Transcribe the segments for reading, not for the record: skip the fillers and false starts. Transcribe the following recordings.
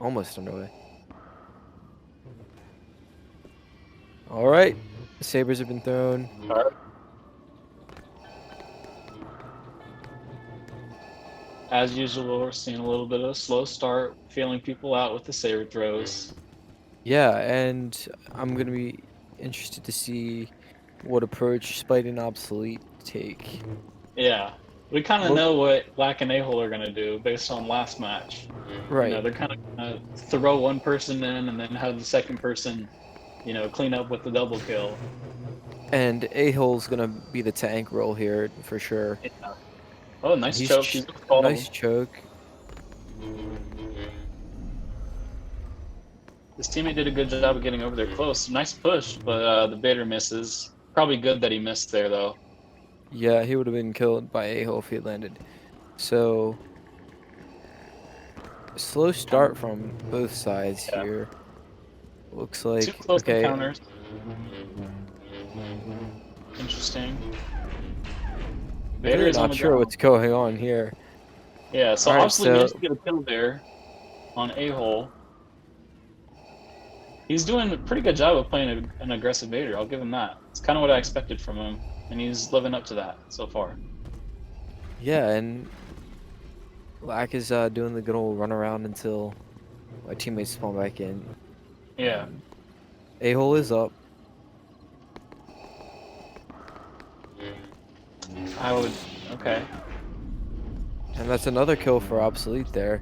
Almost underway. All right. The sabers have been thrown. Start. As usual, we're seeing a little bit of a slow start, feeling people out with the saber throws. Yeah, and I'm going to be interested to see what approach Spidey and Obsolete take. Yeah, we kind of Look, know what Black and A-Hole are going to do based on last match. right. They're kind of going to throw one person in and then have the second person, clean up with the double kill. And A-Hole's going to be the tank role here for sure. Yeah. Oh, And nice he's choke. He's gonna follow nice him. choke. His teammate did a good job of getting over there close. Nice push, but the baiter misses. Probably good that he missed there, though. Yeah, he would have been killed by A-Hole if he had landed. So, slow start from both sides Yeah. here. Looks Two like, close okay, encounters. Interesting. Vader really is on not the sure ground. what's going on here. Yeah, so All right, obviously so managed to get a kill there on A-Hole. He's doing a pretty good job of playing an aggressive Vader. I'll give him that. It's kind of what I expected from him, and he's living up to that so far. yeah, and Lack is doing the good old run around until my teammates spawn back in. Yeah. A-Hole is up. I would. Okay. And that's another kill for Obsolete there.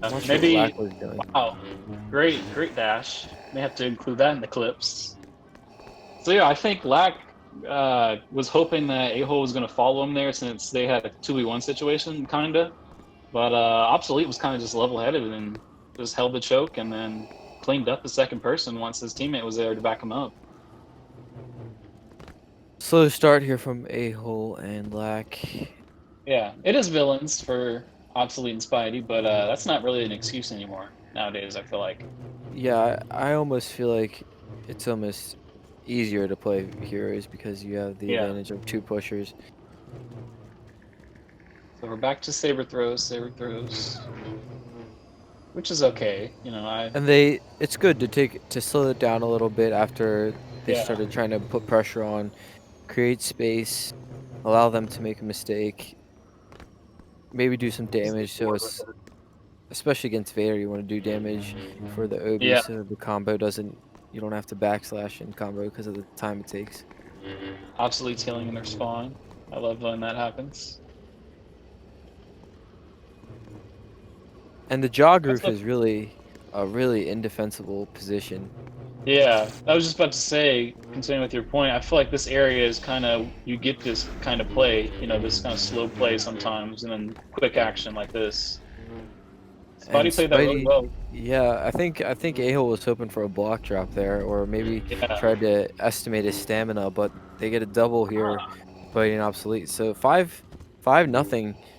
I'm not sure what Maybe. Lack was doing. Wow. Great dash. May have to include that in the clips. So yeah, I think Lack was hoping that A-Hole was going to follow him there since they had a 2v1 situation, kinda. But Obsolete was kind of just level-headed and just held the choke and then cleaned up the second person once his teammate was there to back him up. Slow start here from A-Hole and Lack. Yeah, it is villains for Obsolete and Spidey, but that's not really an excuse anymore nowadays, I feel like. Yeah, I almost feel like it's almost easier to play heroes because you have the Yeah. advantage of two pushers. So we're back to saber throws, which is okay. And it's good to slow it down a little bit after they Yeah, started trying to put pressure on, create space, allow them to make a mistake, maybe do some damage. So it's, especially against Vader, you want to do damage for the Obi yeah. so the combo doesn't, you don't have to backslash in combo because of the time it takes. Obsolete's healing in their spawn. I love when that happens. And the jog That's roof what, is really a really indefensible position. yeah, I was just about to say, continuing with your point, I feel like this area is kind of, you get this kind of play, this kind of slow play sometimes, and then quick action like this. And Spidey played that really Spidey, well. yeah, I think A-Hole was hoping for a block drop there, or maybe Yeah. tried to estimate his stamina, but they get a double here, Spidey and Obsolete. So 5-0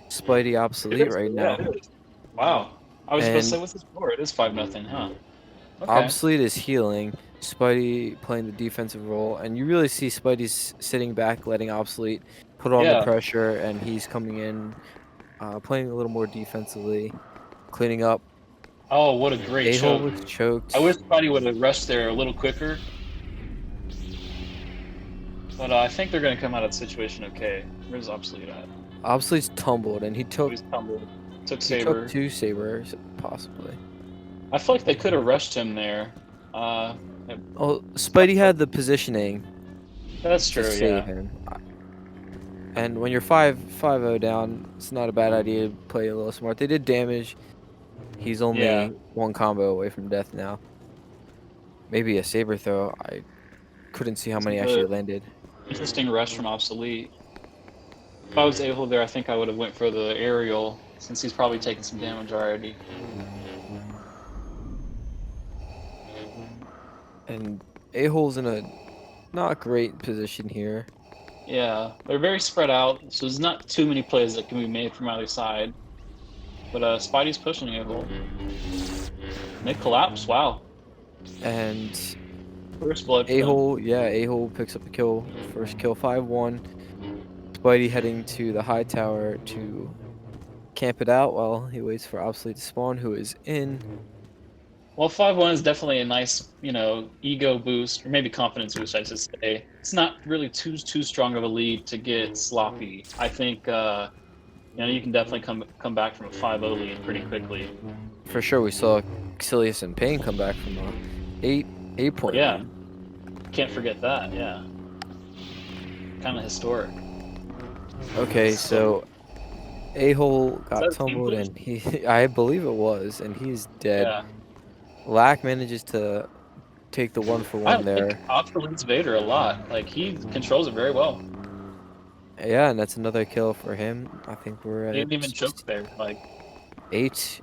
Spidey It Obsolete is, right yeah, now. it is. Wow. I was supposed to And say, what's the score? It is 5-0, huh? Okay. Obsolete is healing, Spidey playing the defensive role, and you really see Spidey's sitting back, letting Obsolete put on the Yeah. pressure, and he's coming in, playing a little more defensively, cleaning up. Oh, what a great A-Hole choke. was I wish choked. Spidey would have rushed there a little quicker, but I think they're going to come out of the situation okay. Where's Obsolete at? Obsolete's tumbled, and he Oh, took he's tumbled. Took he took Saber. 2 sabers, possibly. I feel like they could have rushed him there. Uh, Oh, Spidey had the positioning that's to true, save yeah. him. And when you're 5-0 down, it's not a bad idea to play a little smart. They did damage. He's Yeah. only one combo away from death now. Maybe a saber throw. I couldn't see how This many is actually a landed. interesting rush from Obsolete. If I was able there, I think I would have went for the aerial, since he's probably taken some damage already. And A-Hole's in a not great position here. Yeah, they're very spread out, so there's not too many plays that can be made from either side. But Spidey's pushing A-Hole. And they collapse, wow. And First blood for them. A-Hole, yeah, A-Hole picks up the kill. First kill, 5-1. Spidey heading to the high tower to camp it out while he waits for Obsolete to spawn, who is in. Well, 5-1 is definitely a nice, ego boost, or maybe confidence boost, I should say. It's not really too strong of a lead to get sloppy. I think you can definitely come back from a 5-0 lead pretty quickly. For sure, we saw Xilius and Payne come back from a 8-point Yeah, lead. can't forget that. Yeah, kind of historic. Okay, So, so A-hole is got that a team tumbled push? and I believe it was, and he's dead. Yeah, Lack manages to take the 1-for-1 I like there. Obsolete's Vader a lot. Like he controls it very well. Yeah, and that's another kill for him. I think we're He at didn't even choke there. Like 8,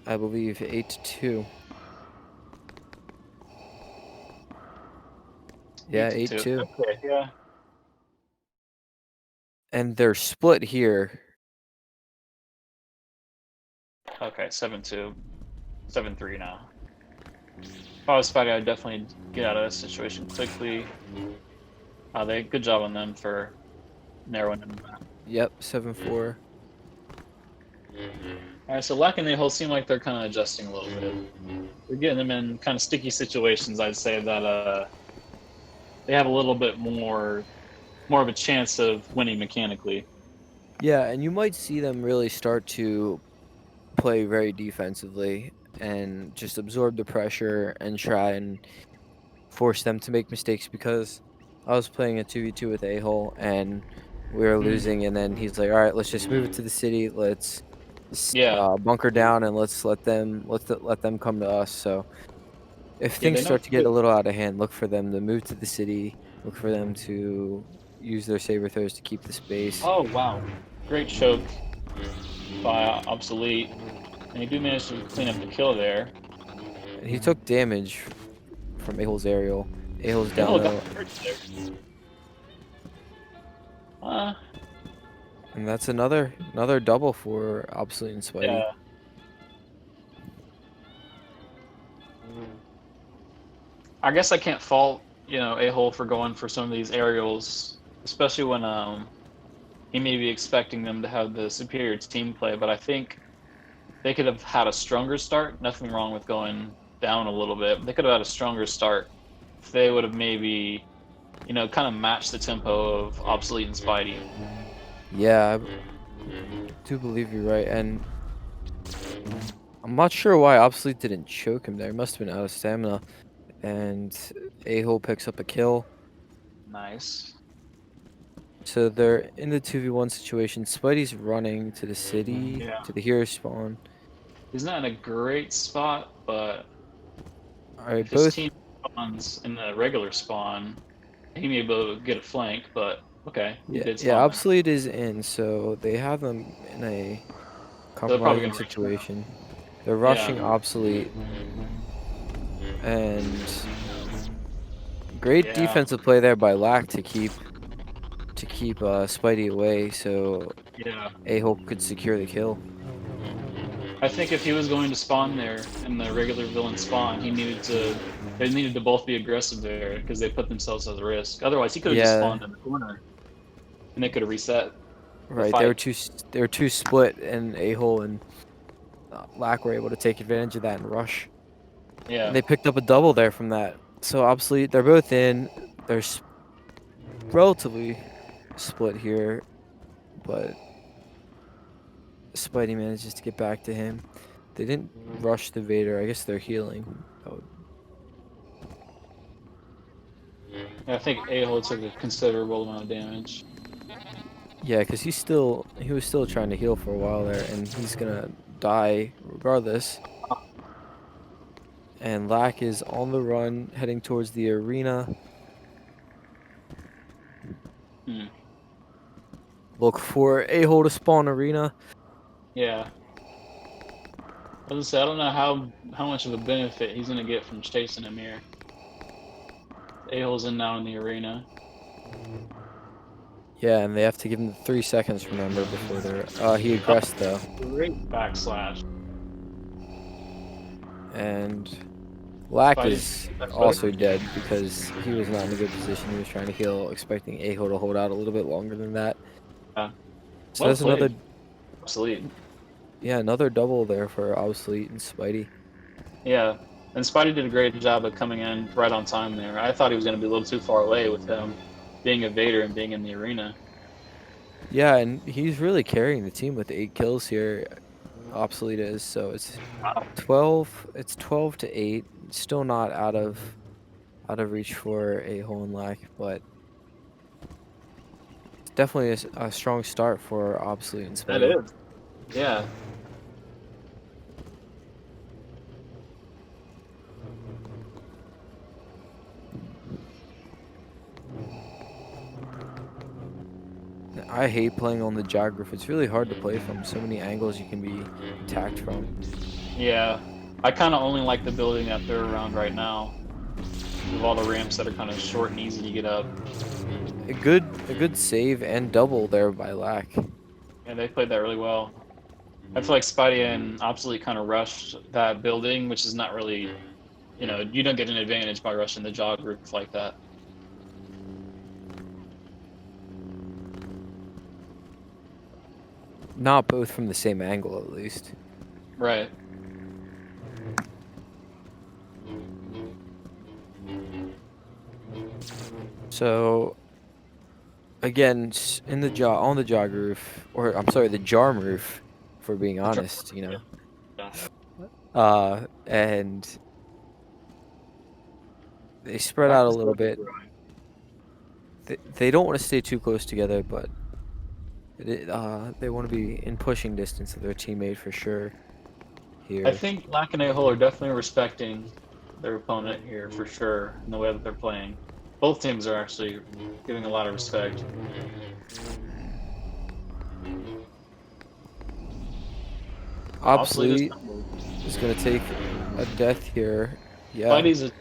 I believe 8-2. Yeah, 8-2. 8-2. Okay, yeah. And they're split here. Okay, 7-2, 7-3 now. If I was Spidey, I'd definitely get out of this situation quickly. Good job on them for narrowing them down. Yep, 7-4. All right, so Lack and Nahol seem like they're kind of adjusting a little bit. They're getting them in kind of sticky situations. I'd say that they have a little bit more of a chance of winning mechanically. Yeah, and you might see them really start to play very defensively and just absorb the pressure and try and force them to make mistakes, because I was playing a 2v2 with A-hole and we were Mm, losing, and then he's like, all right, let's just move it to the city. Let's yeah, bunker down and let's let them come to us. So if yeah, things they know start what to to get a do. little out of hand, look for them to move to the city. Look for them to use their saber throws to keep the space. Oh wow, great choke by Obsolete, and they do manage to clean up the kill there. And he took damage from A-hole's aerial. A-hole's down Nahol got though, hurt there. Uh, and that's another double for Obsolete and Spidey. yeah. I guess I can't fault A-hole for going for some of these aerials, especially when he may be expecting them to have the superior team play. But I think they could have had a stronger start. Nothing wrong with going down a little bit. They could have had a stronger start if they would have maybe kind of matched the tempo of Obsolete and Spidey. Yeah, I do believe you're right, and I'm not sure why Obsolete didn't choke him there. He must have been out of stamina, and A-hole picks up a kill. Nice. So they're in the 2v1 situation. Spidey's running to the city, Yeah. to the hero spawn. He's not in a great spot, but All if right, his both. team spawns in the regular spawn, he may be able to get a flank. But okay, he Yeah, did yeah, spawn there. Obsolete is in, so they have them in a So they're probably compromising gonna rush now. situation. They're Yeah. rushing Obsolete, and great Yeah. defensive play there by Lack to keep Spidey away, so Yeah. A-hole could secure the kill. I think if he was going to spawn there in the regular villain spawn, they needed to both be aggressive there because they put themselves at risk. Otherwise, he could have just Yeah, spawned in the corner and they could have reset the right. They were fight. too split, and A-hole and Lack were able to take advantage of that and rush. And Yeah. they picked up a double there from that. So Obsolete, they're both in. They're relatively split here, but Spidey manages to get back to him. They didn't rush the Vader. I guess they're healing. Oh, I think A-hole took a considerable amount of damage. yeah, because he was still trying to heal for a while there, and he's gonna die regardless. And Lack is on the run, heading towards the arena. Hmm. Look for A-hole to spawn arena. Yeah. I was gonna say, I don't know how much of a benefit he's gonna get from chasing him here. A-hole's in now in the arena. Yeah, and they have to give him 3 seconds, remember, before they're... he Oh, aggressed, though. great backslash. And Lack Spidey's is that's better. also dead because he was not in a good position. He was trying to heal, expecting A-hole to hold out a little bit longer than that. Yeah. So Well that's another... played. Obsolete. Yeah, another double there for Obsolete and Spidey. Yeah. And Spidey did a great job of coming in right on time there. I thought he was going to be a little too far away with him being a Vader and being in the arena. Yeah, and he's really carrying the team with 8 kills here. Obsolete is, so it's Wow. 12. It's 12 to 8. Still not out of reach for a hole and lack, but it's definitely a strong start for Obsolete and That Spidey. is. Yeah. I hate playing on the jog roof. It's really hard to play from. So many angles you can be attacked from. Yeah. I kind of only like the building that they're around right now. With all the ramps that are kind of short and easy to get up. A good save and double there by Lack. And they played that really well. I feel like Spidey and Obsolete kind of rushed that building, which is not really, you don't get an advantage by rushing the jog roof like that. Not both from the same angle, at least. Right. So again, in the on the jog roof, or I'm sorry, the Jarm roof, for being honest, and they spread out a little bit. They don't want to stay too close together, but they want to be in pushing distance of their teammate for sure. Here, I think Lack and A-Hole are definitely respecting their opponent here for sure in the way that they're playing. Both teams are actually giving a lot of respect. Obsolete is going to take a death here. Yeah. Spidey's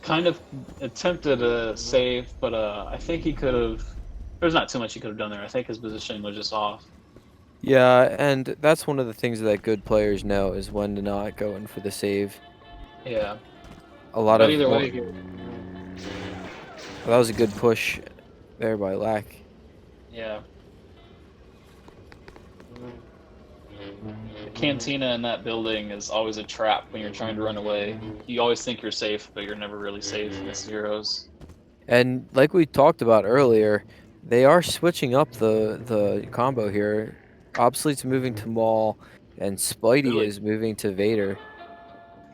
kind of attempted a save, but I think he could have. There's not too much he could have done there. I think his position was just off. Yeah, and that's one of the things that good players know is when to not go in for the save. Yeah. A lot But of either way, that was a good push there by Lack. yeah. The cantina in that building is always a trap when you're trying to run away. You always think you're safe, but you're never really safe against heroes. And like we talked about earlier, they are switching up the combo here. Obsolete's moving to Maul, and Spidey Really is moving to Vader.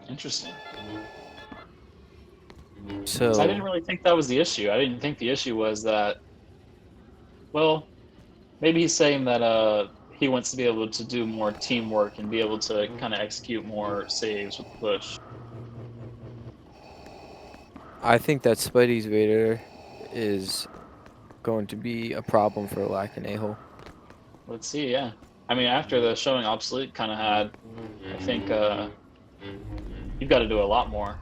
interesting. So I didn't really think that was the issue. I didn't think the issue was that. Well, maybe he's saying that he wants to be able to do more teamwork and be able to kind of execute more saves with the push. I think that Spidey's Vader is going to be a problem for Lack and A-Hole. Let's see, yeah. I mean, after the showing Obsolete kind of had, I think you've got to do a lot more.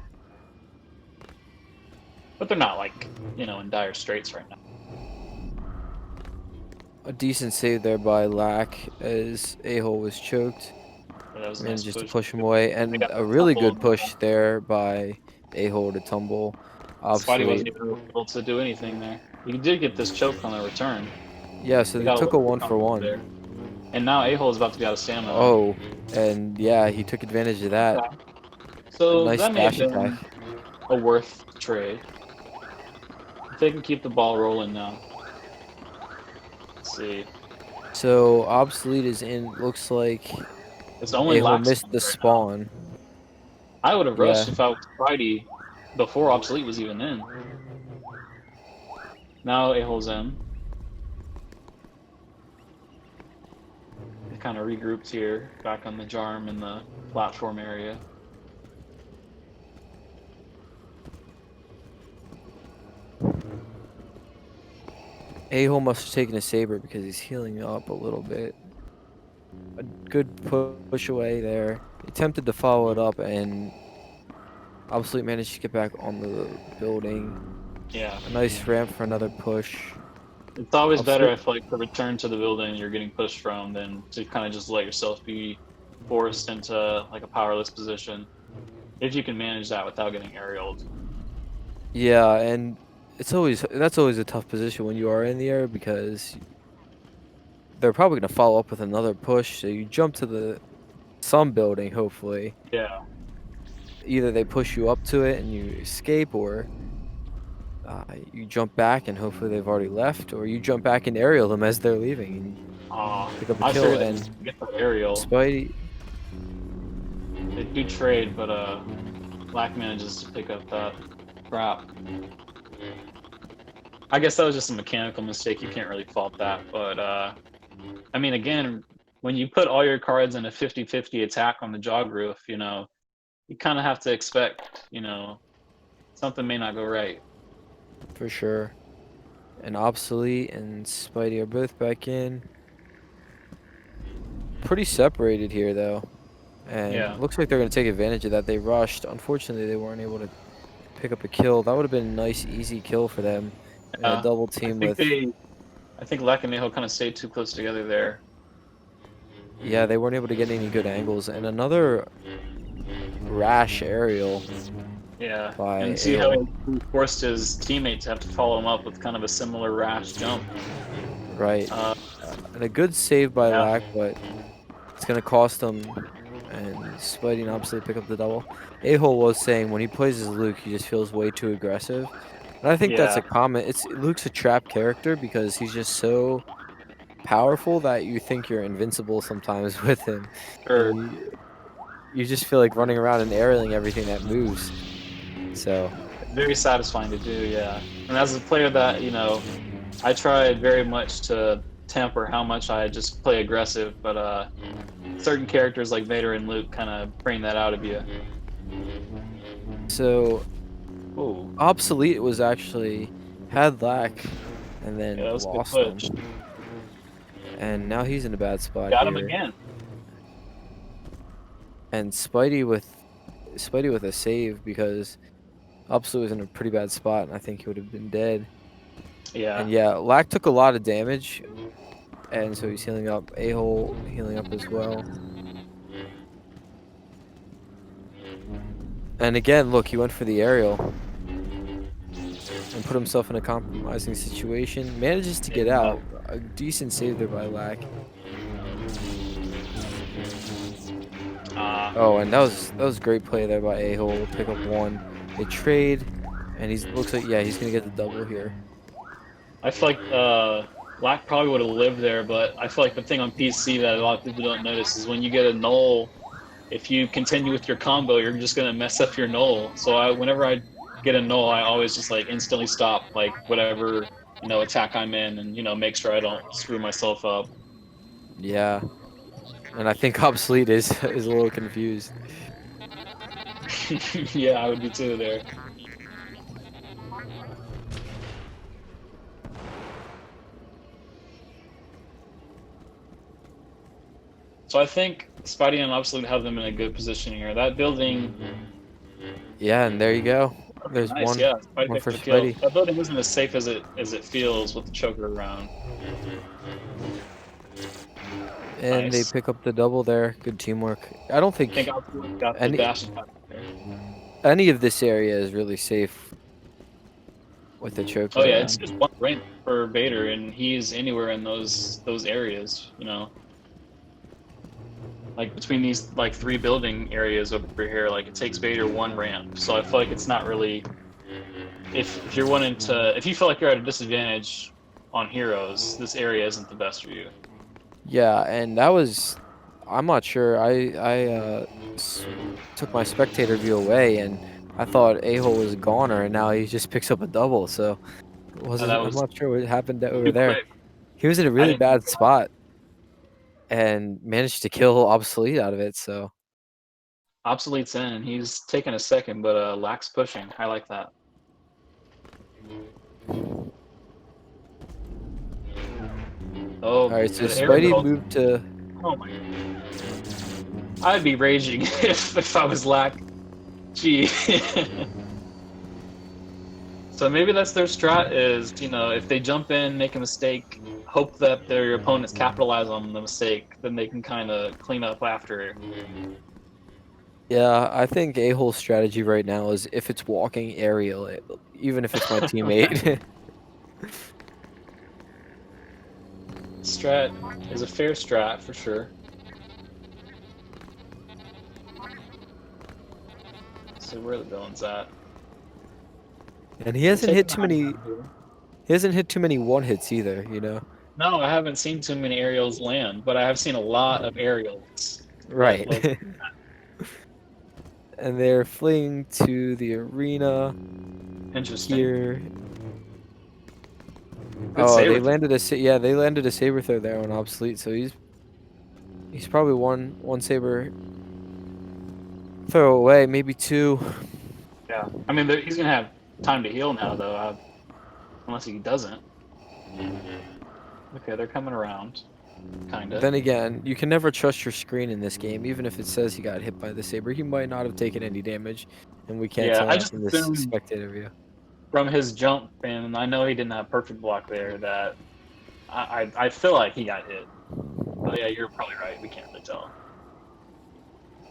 But they're not like, in dire straits right now. A decent save there by Lack as A-Hole was choked. But that was a And nice just to push. push him away. And got a really tumble good push there by A-Hole to tumble. Spidey wasn't Obsolete. even able to do anything there. He did get this choke on the return. Yeah, so they took a 1-for-1. There. And now A-Hole is about to be out of stamina. Oh, and yeah, he took advantage of that. Yeah. So Nice that may have dash been attack. a worth trade. If they can keep the ball rolling now. Let's see. So Obsolete is in. Looks like It's only A-Hole Lax missed the right spawn. now. I would have rushed Yeah. if I was Spidey before Obsolete was even in. Now A-Hole's in. They kind of regrouped here, back on the Jarm in the platform area. A-Hole must have taken a saber because he's healing up a little bit. A good push away there. He attempted to follow it up, and Obsolete managed to get back on the building. Yeah. A nice ramp for another push. It's always better Obsolete- if, like, to return to the building you're getting pushed from than to kind of just let yourself be forced into, like, a powerless position. If you can manage that without getting aerialed. Yeah, and that's always a tough position when you are in the air because they're probably going to follow up with another push. So you jump to some building, hopefully. Yeah. either they push you up to it and you escape, or you jump back and hopefully they've already left, or you jump back and aerial them as they're leaving and pick up a I kill. figured they And just get the aerial. Spidey, They do trade, but Black manages to pick up that crap. I guess that was just a mechanical mistake. You can't really fault that. But I mean, again, when you put all your cards in a 50-50 attack on the jog roof, you know, you kind of have to expect, you know, something may not go right. for sure. And Obsolete and Spidey are both back in. Pretty separated here, though. And Yeah. looks like they're going to take advantage of that. They rushed. Unfortunately, they weren't able to pick up a kill. That would have been a nice, easy kill for them. Double I team think with... I think Lack and Neho kind of stayed too close together there. Yeah, they weren't able to get any good angles. And another rash aerial Yeah, by and see how Aol. he forced his teammate to have to follow him up with kind of a similar rash jump. Right. And a good save by Yeah. Lack, but it's going to cost them. And Spidey and Obsolete pick up the double. A-Hole was saying when he plays as Luke, he just feels way too aggressive. And I think that's Yeah. a comment. Luke's a trap character because he's just so powerful that you think you're invincible sometimes with him. Sure. And you just feel like running around and aerialing everything that moves. So Very satisfying to do, yeah. And as a player that, you know, I tried very much to temper how much I just play aggressive, but certain characters like Vader and Luke kind of bring that out of you. So Ooh. Obsolete was actually had Lack and then Yeah, that was a good lost him. push. And now he's in a bad spot Got here. him again. And Spidey with a save because Obsolete was in a pretty bad spot, and I think he would have been dead. Yeah. And yeah, Lack took a lot of damage, and so he's healing up. A-Hole healing up as well. And again, look, he went for the aerial and put himself in a compromising situation. Manages to get out. A decent save there by Lack. Oh, and that was great play there by A-Hole. Pick up one. They trade, and looks like he's gonna get the double here. I feel like Lack probably would have lived there, but I feel like the thing on PC that a lot of people don't notice is when you get a null, if you continue with your combo, you're just gonna mess up your null. So whenever I get a null, I always just like instantly stop like whatever, you know, attack I'm in, and you know, make sure I don't screw myself up. Yeah, and I think Obsolete is a little confused. Yeah, I would be too there. So I think Spidey and Obsolete have them in a good position here. That building. Yeah, and there you go. There's Nice, one, yeah. one for Kill. Spidey. That building isn't as safe as it feels with the choker around. And Nice. they pick up the double there. Good teamwork. I don't think Obsolete got the dash attack there. any of this area is really safe with the choker. Oh yeah, it's just one rank for Vader, and he's anywhere in those areas, you know. Like between these like 3 building areas over here, like it takes Vader 1 ramp. So I feel like it's not really, if you're wanting to, if you feel like you're at a disadvantage on heroes, this area isn't the best for you. Yeah, and that was, I'm not sure. I took my spectator view away, and I thought A-Hole was a goner, and now he just picks up a double. So I'm not sure what happened over there. Quick. He was in a really bad spot and managed to kill Obsolete out of it. So Obsolete's in. He's taking a second, but Lack's pushing. I like that. Oh, all right, so Spidey moved to. Oh my! I'd be raging if I was Lack. Gee. So maybe that's their strat is, you know, if they jump in, make a mistake, hope that their opponents capitalize on the mistake, then they can kind of clean up after. Yeah, I think A-Hole's strategy right now is if it's walking aerial, even if it's my teammate. Strat is a fair strat for sure. So where are the villains at? And he hasn't hit too many. Taking He hasn't hit too many one hits either. You know. No, I haven't seen too many aerials land, but I have seen a lot of aerials. Right. Well, And they're fleeing to the arena interesting. here. Good Oh, saber they throw. landed they landed a saber throw there on obsolete. So he's probably one saber throw away, maybe two. Yeah, I mean he's gonna have time to heal now though, unless he doesn't. Okay, they're coming around, kinda. Then again, you can never trust your screen in this game. Even if it says he got hit by the saber, he might not have taken any damage, and we can't Yeah, tell I that just from this assumed spectator view. from his jump, and I know he didn't have perfect block there, that I feel like he got hit. But yeah, you're probably right. We can't really tell.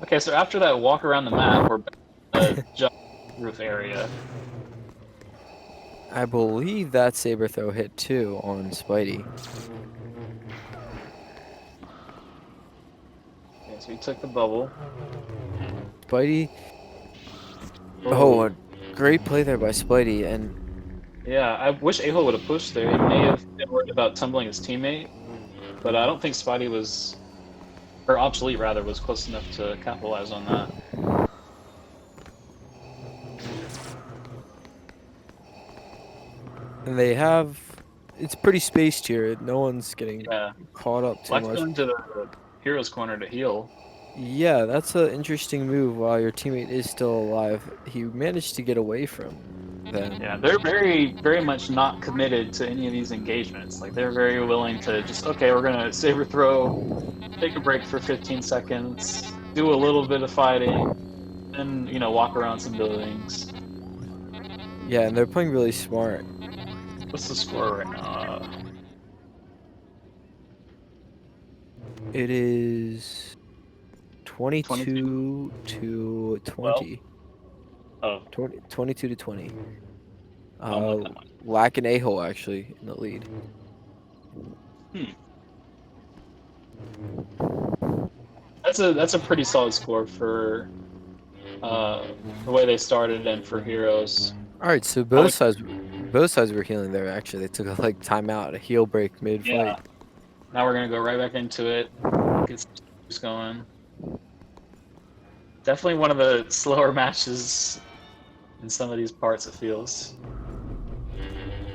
Okay, so after that walk around the map, we're back to the jump roof area. I believe that saber throw hit too on Spidey. Okay, so he took the bubble. Spidey. Oh, a great play there by Spidey, and Yeah, I wish Aho would have pushed there. He may have been worried about tumbling his teammate, but I don't think Spidey was, or Obsolete rather, was close enough to capitalize on that. and they have. It's pretty spaced here. No one's getting Yeah, caught up too Black's much. going to the hero's corner to heal. Yeah, that's an interesting move. While your teammate is still alive, he managed to get away from them. Yeah, they're very much not committed to any of these engagements. Like they're very willing to just, okay, we're gonna saber throw, take a break for 15 seconds, do a little bit of fighting, and walk around some buildings. Yeah, and they're playing really smart. What's the score right now? It is 22 to 20. Oh, 22 to 20. not that much. Lack and A-hole actually in the lead. That's a pretty solid score for the way they started and for heroes. All right, so both sides were healing there. Actually, they took a timeout, a heal break mid-fight. Yeah. Now we're gonna go right back into it. Get some scores going. Definitely one of the slower matches in some of these parts, it feels.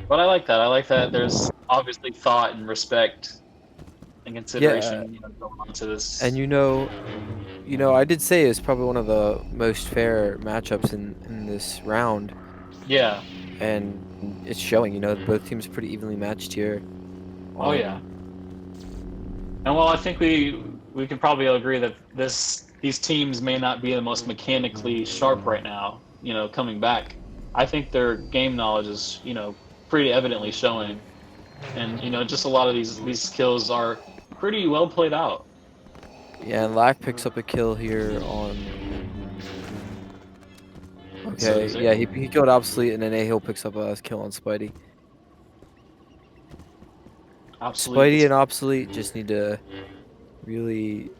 But I like that. I like that there's obviously thought and respect and consideration going on to this. And I did say it's probably one of the most fair matchups in this round. Yeah. And it's showing. Both teams are pretty evenly matched here. Oh yeah. And while I think we can probably agree that these teams may not be the most mechanically sharp right now, coming back, I think their game knowledge is, pretty evidently showing. And, just a lot of these skills are pretty well played out. Yeah, and Lack picks up a kill here on... Okay, yeah, he killed Obsolete, and then A-Hill picks up a kill on Spidey. Spidey and Obsolete just need to really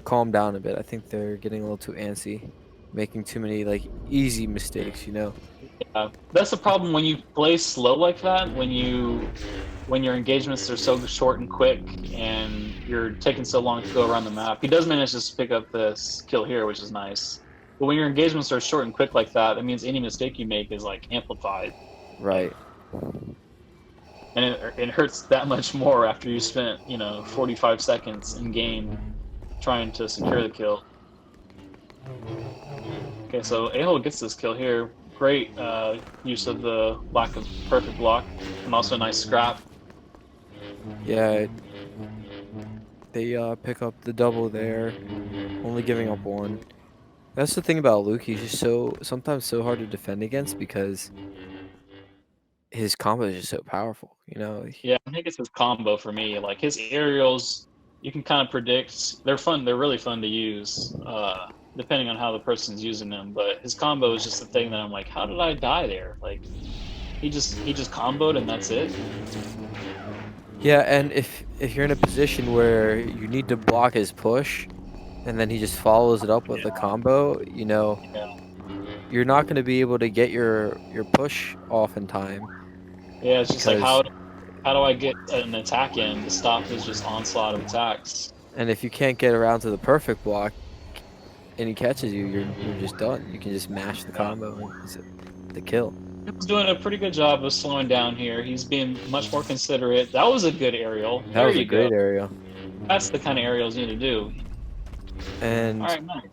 calm down a bit. I think they're getting a little too antsy, making too many easy mistakes. Yeah, that's the problem when you play slow like that. When your engagements are so short and quick, and you're taking so long to go around the map. He does manage to pick up this kill here, which is nice. But when your engagements are short and quick like that, that means any mistake you make is amplified. Right. And it hurts that much more after you spent 45 seconds in game trying to secure the kill. Okay, so A-hole gets this kill here. Great use of the lack of perfect block, and also a nice scrap. Yeah, they pick up the double there, only giving up one. That's the thing about Luke. He's just sometimes so hard to defend against because his combo is just so powerful. Yeah, I think it's his combo for me. Like his aerials, you can kind of predict. They're fun. They're really fun to use, depending on how the person's using them. But his combo is just the thing that I'm like, how did I die there? Like, he just comboed and that's it. Yeah, and if you're in a position where you need to block his push, and then he just follows it up with a combo, you know, Yeah. you're not going to be able to get your push off in time Yeah, it's just like because how do I get an attack in to stop his just onslaught of attacks? and if you can't get around to the perfect block and he catches you, you're just done. You can just mash the Yeah. combo and it's the kill. He's doing a pretty good job of slowing down here. He's being much more considerate. That was a good aerial. That There was a you go. great area. That's the kind of aerials you need to do. All And right, nice.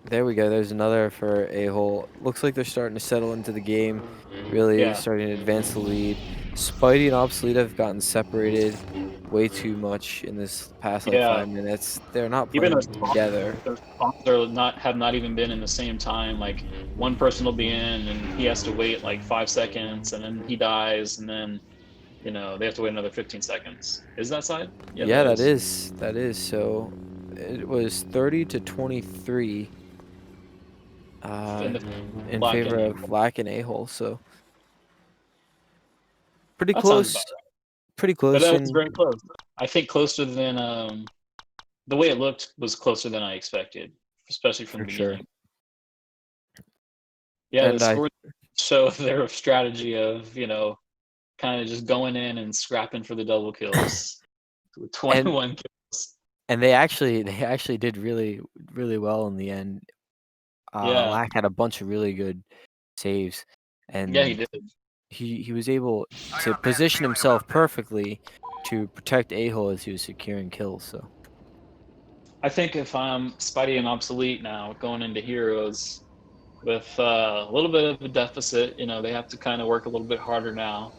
there we go. There's another for A-hole. Looks like they're starting to settle into the game, really Yeah. starting to advance the lead. Spidey and Obsolete have gotten separated way too much in this past like Yeah. 5 minutes. They're not Even playing together. those spawns are not have not even been in the same time. Like one person will be in and he has to wait like 5 seconds and then he dies and then they have to wait another 15 seconds. Is that side? Yeah, Yeah, that that is. is. That is. So it was 30-23 In uh, the in black favor and of Lack and A-hole. So pretty that sounds about close. right. Pretty But close. that was And very close. I think closer than the way it looked was closer than I expected, especially from the for sure. beginning. Yeah, the And I scores show their strategy of, kind of just going in and scrapping for the double kills with and 21 kills. and they actually did really really well in the end. Yeah. Lack had a bunch of really good saves, Yeah, he and did. he was able to position himself perfectly to protect A-hole as he was securing kills. So I think if I'm Spidey and Obsolete now going into Heroes with a little bit of a deficit, they have to kind of work a little bit harder now.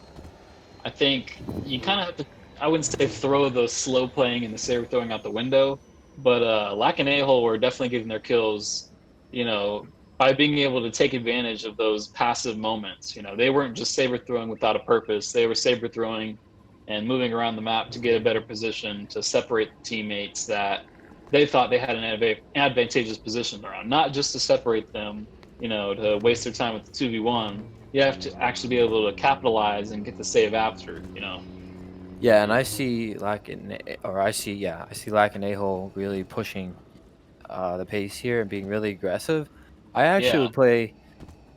I think you kind of have to, I wouldn't say throw the slow playing and the saber throwing out the window, but Lack and A-hole were definitely getting their kills, you know, by being able to take advantage of those passive moments. They weren't just saber throwing without a purpose. They were saber throwing and moving around the map to get a better position to separate the teammates that they thought they had an advantageous position around, not just to separate them, to waste their time with the 2v1. You have to actually be able to capitalize and get the save after. yeah, and I see Lack and I see Lack and A-hole really pushing the pace here and being really aggressive. I actually Yeah, would play.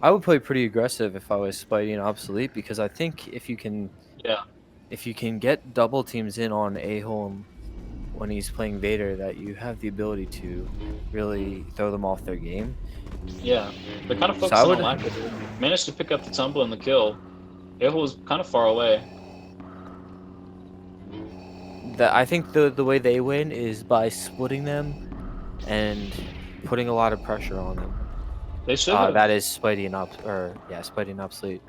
I would play pretty aggressive if I was Spidey and Obsolete because I think yeah, if you can get double teams in on A-hole when he's playing Vader, that you have the ability to really throw them off their game. yeah. They're kind of So I focusing on would lack. Managed to pick up the tumble and the kill. It was kind of far away. I think the way they win is by splitting them and putting a lot of pressure on them. They should have. That is Spidey and Obsolete.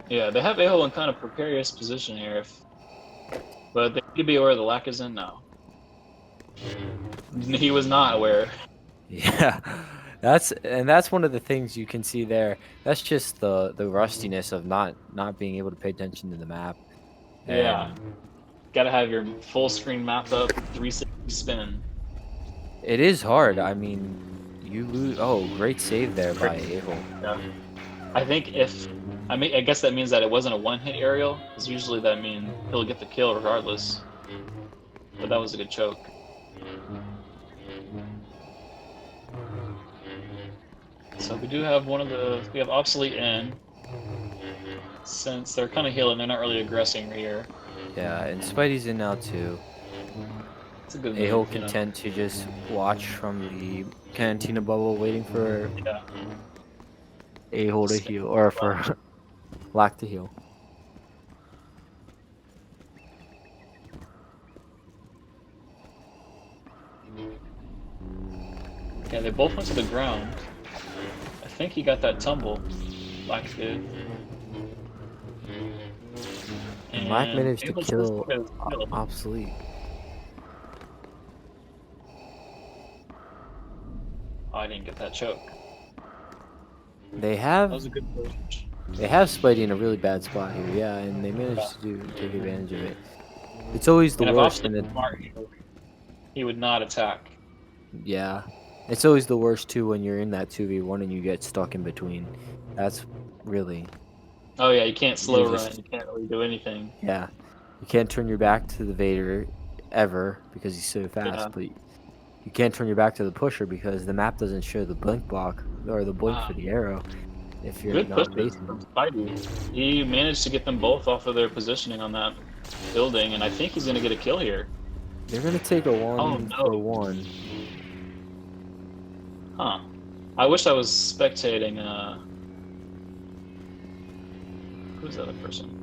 Yeah, they have Aho in kind of precarious position here, but they need to be aware the lack is in now. He was not aware. Yeah, that's one of the things you can see there. That's just the rustiness of not being able to pay attention to the map. Yeah, And gotta have your full screen map up, 360 spin. it is hard. I mean, you lose. Oh, great save there by A-hole. Yeah. I guess that means that it wasn't a one-hit aerial, because usually that means he'll get the kill regardless. But that was a good choke. So we do have we have Obsolete in. Since they're kind of healing, they're not really aggressing here. Yeah, and Spidey's in now too. It's a good A-hole move, content to just watch from the cantina bubble, waiting for Yeah. A-hole to heal or for Lack to heal. Yeah, they both went to the ground. I think he got that tumble. Black did. And Lack managed to kill kill. Obsolete. Oh, I didn't get that choke. They That have was a good push. Spidey in a really bad spot here, yeah, and they managed to take advantage of it. It's always the And if worst, Obsolete and was smart, he would not attack. yeah, it's always the worst too when you're in that 2v1 and you get stuck in between. That's really Oh yeah, you can't slow you run. just You can't really do anything. yeah, you can't turn your back to the Vader ever because he's so fast, Yeah. but you can't turn your back to the pusher because the map doesn't show the blink block or the blink for the arrow if you're Good not pushes facing from them. Spidey. He managed to get them both off of their positioning on that building, and I think he's gonna get a kill here. They're gonna take a Oh 1-for-1. Huh. I wish I was spectating, who's the other person?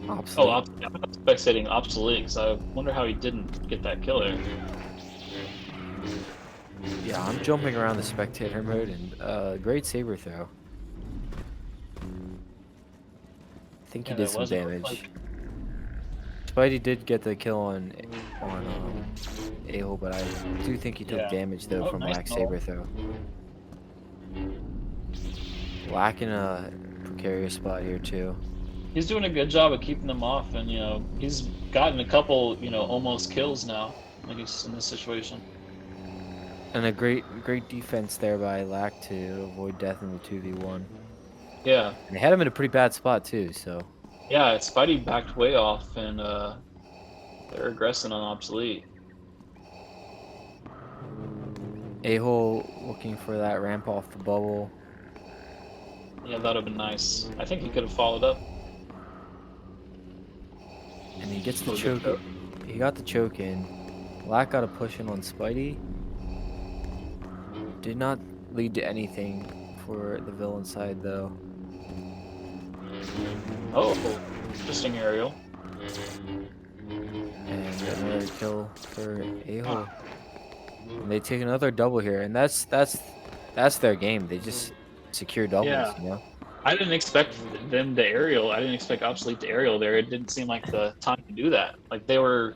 Obsolete. Oh, I'm not spectating Obsolete, because I wonder how he didn't get that kill there. Yeah, I'm jumping around the spectator mode and great saber throw. I think he Yeah, did there some was. It looked damage. like, Spidey did get the kill on A-hole, but I do think he took yeah. damage though Oh, from nice Black goal. saber throw. Black in a precarious spot here too. He's doing a good job of keeping them off, and he's gotten a couple almost kills now. Like he's in this situation. And a great defense there by Lack to avoid death in the 2v1. Yeah, And they had him in a pretty bad spot too, so. yeah. Spidey backed way off, and they're aggressing on Obsolete. A-hole looking for that ramp off the bubble. Yeah, that'd have been nice. I think he could have followed up. And he gets the choke. He got the choke in. Lack got a push in on Spidey. Did not lead to anything for the villain side though. Oh, interesting aerial. And another kill for A-hole. And they take another double here, and that's their game. They just secure doubles, Yeah. you know. I didn't expect them to aerial. I didn't expect Obsolete to aerial there. It didn't seem like the time to do that. Like they were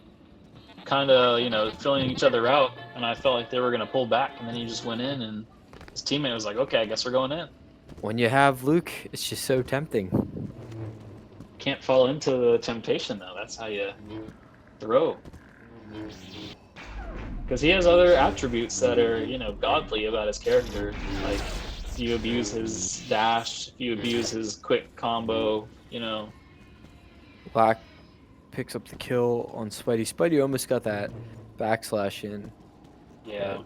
kind of, filling each other out, and I felt like they were going to pull back, and then he just went in, and his teammate was like, okay, I guess we're going in. When you have Luke, it's just so tempting. Can't fall into the temptation, though. That's how you throw. Because he has other attributes that are, godly about his character. Like, if you abuse his dash, if you abuse his quick combo, Black picks up the kill on Spidey. Spidey almost got that backslash in. Yeah.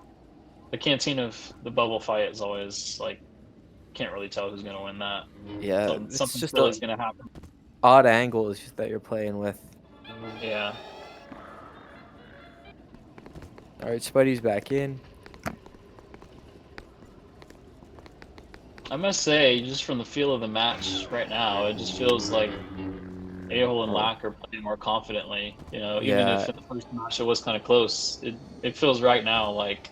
The canteen of the bubble fight is always, like, can't really tell who's going to win that. Yeah, Something it's just silly's an going to happen. odd angle is just that you're playing with. Yeah. All right, Spidey's back in. I must say, just from the feel of the match right now, it just feels like A-hole and Lack are playing more confidently. Even Yeah. if in the first match it was kind of close, it feels right now like,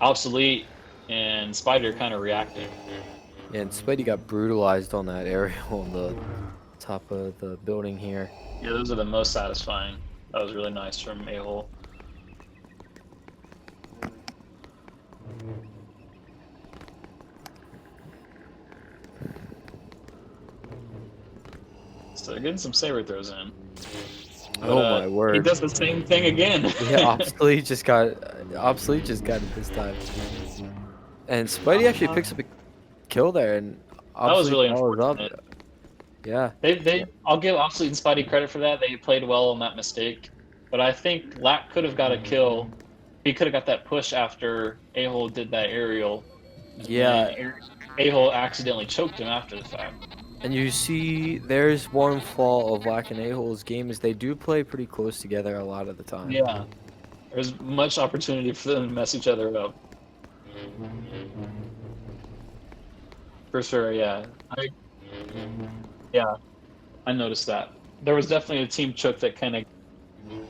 Obsolete and Spider kind of reacting. Yeah, and Spidey got brutalized on that aerial on the top of the building here. Yeah, those are the most satisfying. That was really nice from A-hole. So they're getting some saber throws in. But, Oh my word! He does the same thing again. Yeah, Obsolete just got it this time. And Spidey actually picks up a kill there, and That was really follows up. unfortunate. Yeah. I'll give Obsolete and Spidey credit for that. They played well on that mistake. But I think Lack could have got a kill. He could have got that push after A-hole did that aerial. Yeah. A-hole accidentally choked him after the fact. And you see, there's one flaw of Lack and A-hole's game is they do play pretty close together a lot of the time. Yeah. There's much opportunity for them to mess each other up. For sure, yeah. I noticed that. There was definitely a team choke that kind of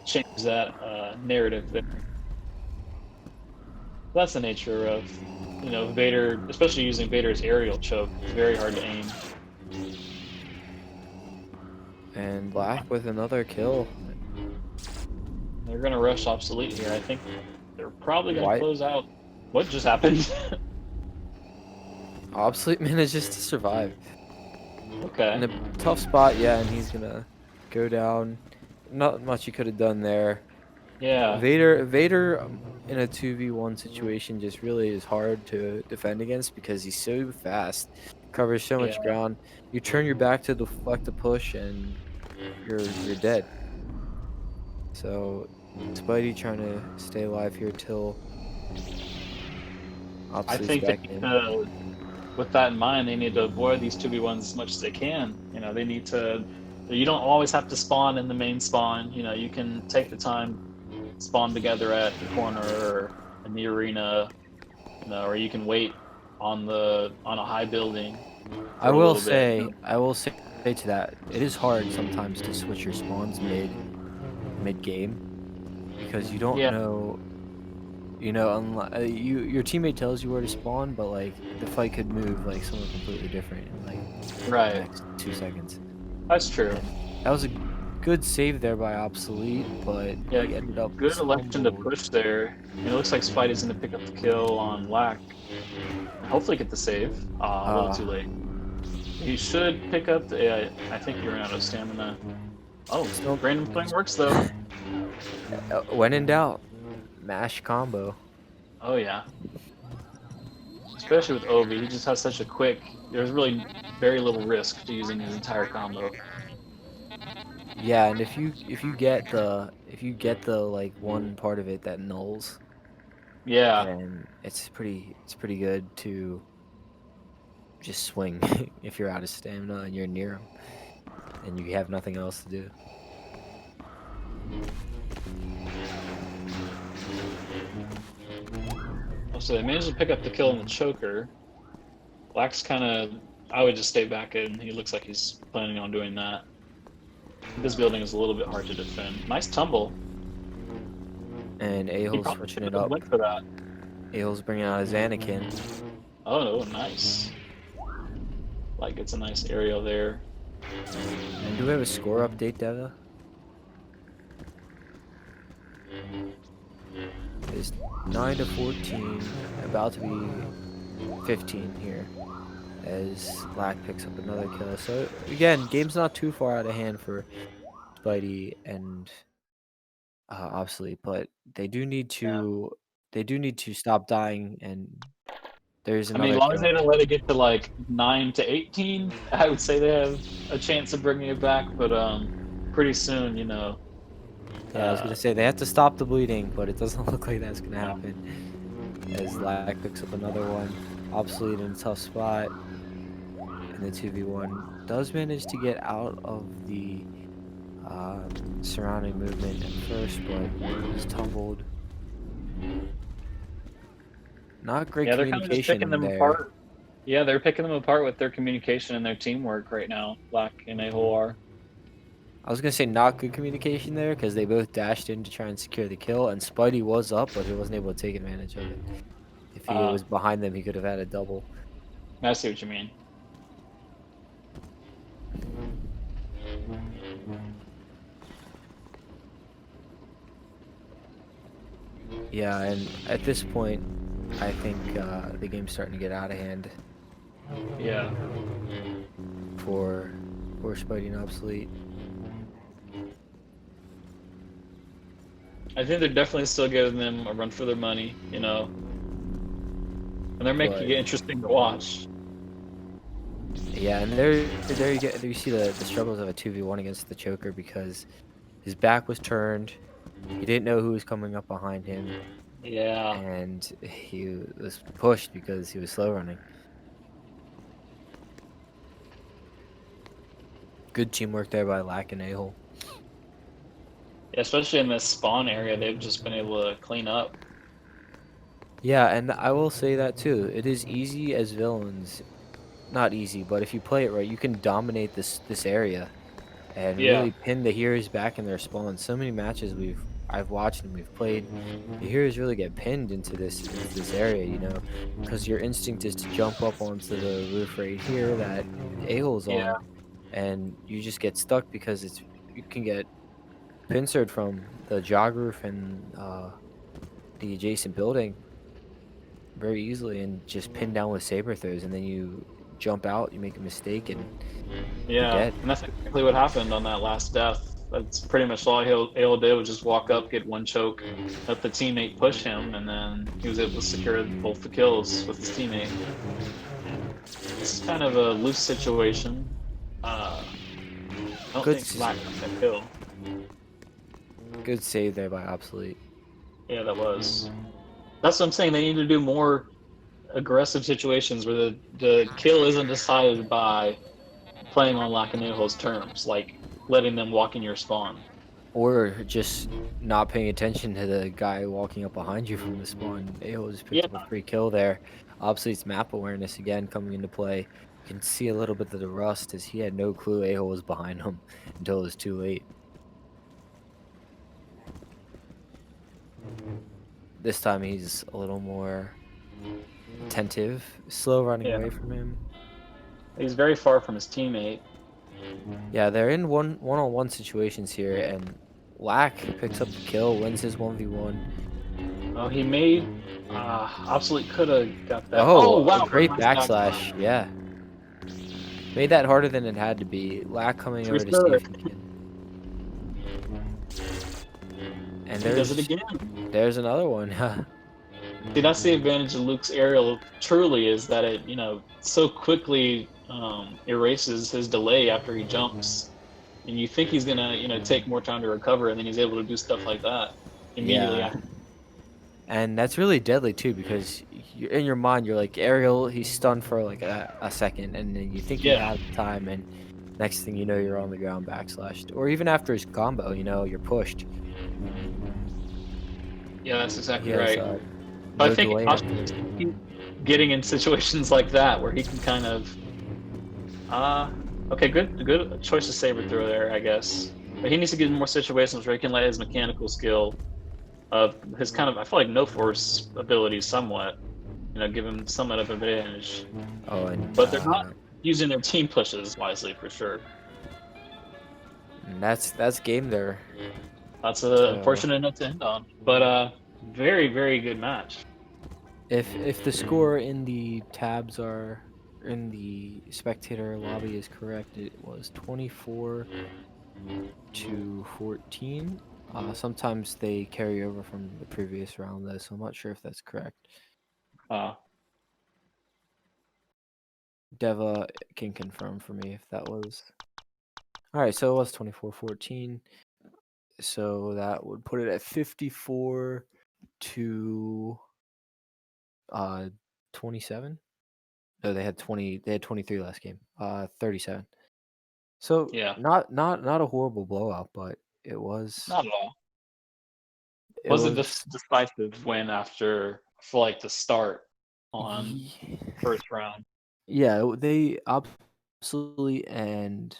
changed that narrative there. That's the nature of, Vader, especially using Vader's aerial choke. It's very hard to aim. And Black with another kill. They're going to rush Obsolete here. I think they're probably going Why- to close out. What just happened? Obsolete manages to survive. Okay. In a tough spot, yeah, and he's gonna go down. Not much he could have done there. Yeah. Vader in a 2v1 situation just really is hard to defend against because he's so fast, covers so much ground. You turn your back to deflect a push and you're dead. So Spidey trying to stay alive here till I Obsolete's think they back need in. to, with that in mind, they need to avoid these 2v1s as much as they can. You know, they need to. You don't always have to spawn in the main spawn. You know, you can take the time, spawn together at the corner or in the arena. You know, or you can wait on a high building for a little bit. I will say to that, it is hard sometimes to switch your spawns mid game because you don't Yeah, know. You know, your teammate tells you where to spawn, but like the fight could move like somewhere completely different in like the right. next 2 seconds. That's true. And that was a good save there by Obsolete, but Yeah, he ended up good election to stumbled. push there. And it looks like Spidey's going to pick up the kill on Lack and hopefully get the save. A little Uh, too late. He should pick up the. Yeah, I think he ran out of stamina. Oh, still, random thing works though. when in doubt, mash combo. Oh yeah, especially with Ovi, he just has such a quick. There's really very little risk to using his entire combo. Yeah, and if you get the like one part of it that nulls, Yeah, then it's pretty good to just swing if you're out of stamina and you're near him and you have nothing else to do. so they managed to pick up the kill on the choker. Black's kind of. I would just stay back in. He looks like he's planning on doing that. This building is a little bit hard to defend. Nice tumble. And He A-Hole's probably switching should it have up. went for that. A-Hole's bringing out his Anakin. Oh, no, nice. Like, it's a nice aerial there. And do we have a score update, Deva? It's 9-14, about to be 15 here, as Lack picks up another kill. So again, game's not too far out of hand for Spidey and Obsolete, but Yeah. they do need to stop dying. And there's I mean, as another long as kill. they don't let it get to like 9 to 18, I would say they have a chance of bringing it back. But pretty soon, you know. Yeah, I was gonna say they have to stop the bleeding, but it doesn't look like that's gonna happen. As Lack picks up another one, Obsolete in a tough spot, and the 2v1 does manage to get out of the surrounding movement at first, but he's tumbled. Not great Yeah, they're kind of just picking communication them there. apart. Yeah, they're picking them apart with their communication and their teamwork right now. Black and A-Hole are. I was gonna say not good communication there because they both dashed in to try and secure the kill, and Spidey was up, but he wasn't able to take advantage of it. If he was behind them, he could have had a double. I see what you mean. Yeah, and at this point, I think the game's starting to get out of hand Yeah. for Spidey and Obsolete. I think they're definitely still giving them a run for their money, you know. And they're making But it interesting to watch. yeah, and there you see the struggles of a 2v1 against the choker because his back was turned. He didn't know who was coming up behind him, Yeah. and he was pushed because he was slow running. Good teamwork there by Lack and A-Hole. Yeah, especially in this spawn area, they've just been able to clean up. Yeah, and I will say that too. It is easy as villains. Not easy, but if you play it right, you can dominate this area and Yeah. really pin the heroes back in their spawn. So many matches I've watched and we've played, the heroes really get pinned into this area, you know, because your instinct is to jump up onto the roof right here that A-Hole's Yeah. on, and you just get stuck because you can get pincered from the jog roof and the adjacent building very easily and just pinned down with saber throws, and then you jump out, you make a mistake, and you're Yeah. dead. And that's exactly what happened on that last death. That's pretty much all A-Hole did was just walk up, get one choke, let the teammate push him, and then he was able to secure both the kills with his teammate. This is kind of a loose situation. I don't Good think Black got that kill. Good save there by Obsolete. Yeah, that was. That's what I'm saying. They need to do more aggressive situations where the kill isn't decided by playing on Lakaneho's terms, like letting them walk in your spawn. Or just not paying attention to the guy walking up behind you from the spawn. Aho just picked Yeah, up a free kill there. Obsolete's map awareness again coming into play. You can see a little bit of the rust as he had no clue Aho was behind him until it was too late. This time he's a little more attentive, slow running yeah. away from him. He's very far from his teammate. Yeah, they're in one-on-one situations here, and Lack picks up the kill, wins his 1v1. Oh, he made. Obsolete could have got that. Oh, Oh, a wow. great Nice backslash. Yeah. Made that harder than it had to be. Lack coming For over to see sure. if he can. And He does it again. there's another one. See, that's the advantage of Luke's aerial. Truly, is that it so quickly erases his delay after he jumps, and you think he's gonna take more time to recover, and then he's able to do stuff like that immediately Yeah. after. And that's really deadly too, because in your mind you're like, Ariel, he's stunned for like a second, and then you think you Yeah, have time, and next thing you know you're on the ground backslashed. Or even after his combo, you're pushed. yeah, that's He exactly has right. But I no think delay after this. getting in situations like that where he can kind of okay, good choice of saber throw there, I guess. But he needs to get in more situations where he can let his mechanical skill of his kind of, I feel like, no force abilities somewhat, give him somewhat of advantage. Oh, and But they're not using their team pushes wisely for sure. that's game there. That's So a unfortunate note to end on. But very, very good match. if the score in the tabs are in the spectator lobby is correct, it was 24-14. Sometimes they carry over from the previous round though, so I'm not sure if that's correct. Deva can confirm for me if that was. All right, so it was 24-14. So that would put it at 54 to 27. No, they had 20. They had 23 last game. 37. So Yeah, not a horrible blowout, but it was not at all. it Was it was decisive win after, I feel like, the start on ye- first round? yeah, they absolutely, and